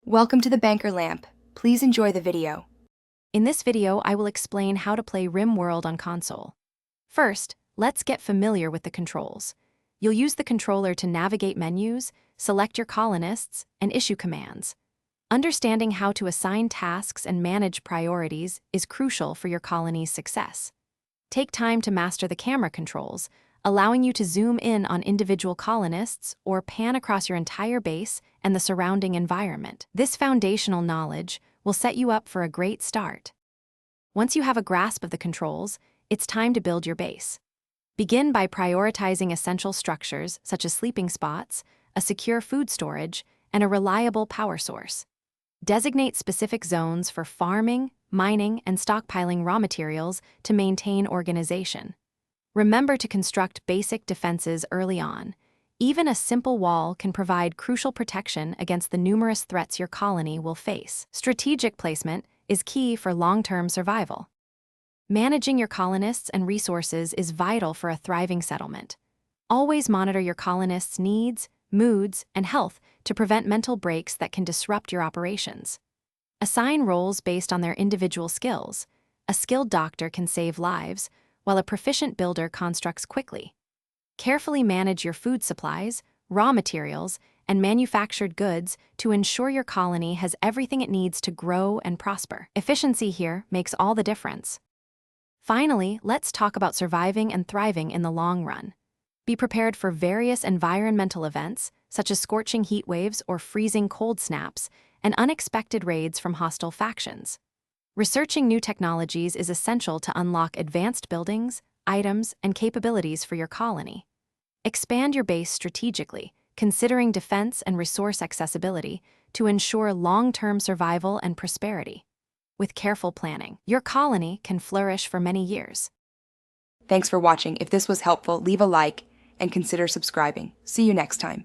Welcome to the Banker Lamp. Please enjoy the video. In this video, I will explain how to play RimWorld on console. First, let's get familiar with the controls. You'll use the controller to navigate menus, select your colonists, and issue commands. Understanding how to assign tasks and manage priorities is crucial for your colony's success. Take time to master the camera controls, allowing you to zoom in on individual colonists or pan across your entire base and the surrounding environment. This foundational knowledge will set you up for a great start. Once you have a grasp of the controls, it's time to build your base. Begin by prioritizing essential structures such as sleeping spots, a secure food storage, and a reliable power source. Designate specific zones for farming, mining, and stockpiling raw materials to maintain organization. Remember to construct basic defenses early on. Even a simple wall can provide crucial protection against the numerous threats your colony will face. Strategic placement is key for long-term survival. Managing your colonists and resources is vital for a thriving settlement. Always monitor your colonists' needs, moods, and health to prevent mental breaks that can disrupt your operations. Assign roles based on their individual skills. A skilled doctor can save lives, while a proficient builder constructs quickly. Carefully manage your food supplies, raw materials, and manufactured goods to ensure your colony has everything it needs to grow and prosper. Efficiency here makes all the difference. Finally, let's talk about surviving and thriving in the long run. Be prepared for various environmental events, such as scorching heat waves or freezing cold snaps, and unexpected raids from hostile factions. Researching new technologies is essential to unlock advanced buildings, items, and capabilities for your colony. Expand your base strategically, considering defense and resource accessibility to ensure long-term survival and prosperity. With careful planning, your colony can flourish for many years. Thanks for watching. If this was helpful, leave a like and consider subscribing. See you next time.